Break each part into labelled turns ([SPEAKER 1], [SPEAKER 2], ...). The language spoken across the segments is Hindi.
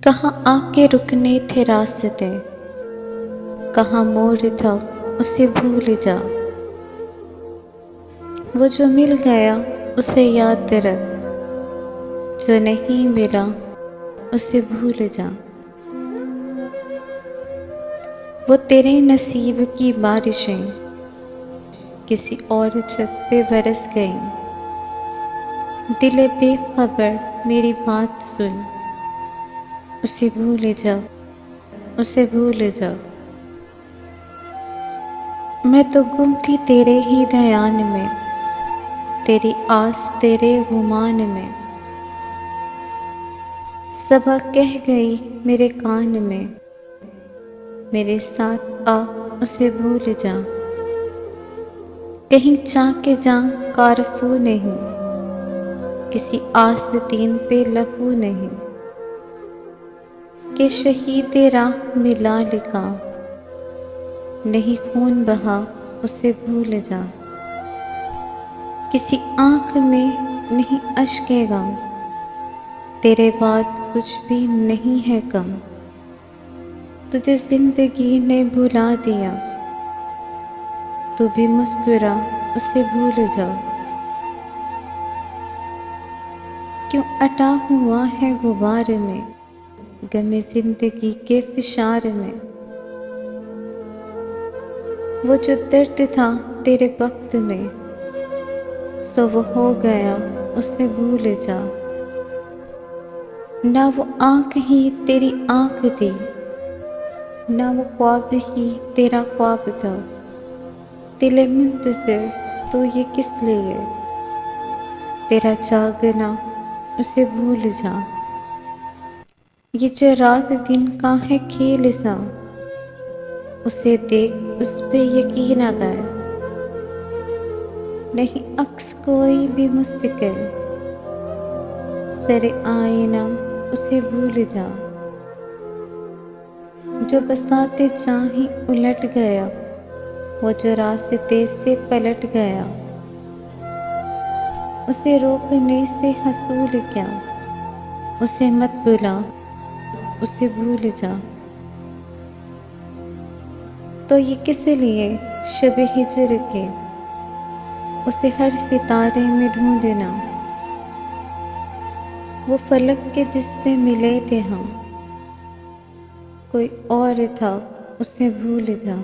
[SPEAKER 1] कहाँ आके रुकने थे रास्ते, कहाँ मोड़ था उसे भूल जा। वो जो मिल गया उसे याद रख, जो नहीं मिला उसे भूल जा। वो तेरे नसीब की बारिशें किसी और छत पे बरस गईं। दिले बेखबर मेरी बात सुन, उसे भूल जा, उसे भूल जा। मैं तो गुम थी तेरे ही ध्यान में, तेरी आस तेरे गुमान में। सबा कह गई मेरे कान में, मेरे साथ आ उसे भूल जा। कहीं जाके जा कारफू नहीं, किसी आस्तीन पे लहू नहीं। कि शहीद राह मिला लिखा, नहीं खून बहा उसे भूल जा। किसी आंख में नहीं अश्के गम, तेरे बाद कुछ भी नहीं है कम। तुझे जिंदगी ने भुला दिया, तू भी मुस्कुरा उसे भूल जा। क्यों अटा हुआ है गुबार में, गमे जिंदगी के फिशार में। वो जो दर्द था तेरे वक्त में, सो वो हो गया उसे भूल जा। ना वो आंख ही तेरी आंख थी, ना वो ख्वाब ही तेरा ख्वाब था। दिले मुंतज़िर तो ये किस लिए, तेरा जागना उसे भूल जा। ये जो रात दिन का है खेल सा, उसे देख उस पे यकीन आ गया। नहीं अक्स कोई भी मुस्तकिल, सरे आईना उसे भूल जा। जो बसाते चाहे उलट गया, वो जो रास्ते से पलट गया। उसे रोकने से हसूल क्या, उसे मत बुला उसे भूल जा। तो ये किस लिए शब हिजर के, उसे हर सितारे में ढूंढना। वो फलक के जिससे मिले थे हम, कोई और था उसे भूल जा।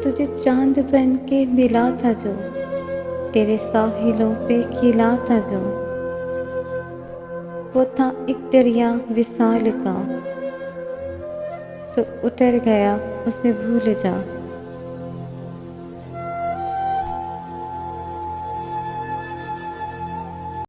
[SPEAKER 1] तुझे चांद बन के मिला था जो, तेरे साहिलों पे खिला था जो। वो था एक दरिया विसाल का, सो उतर गया उसे भूल जा।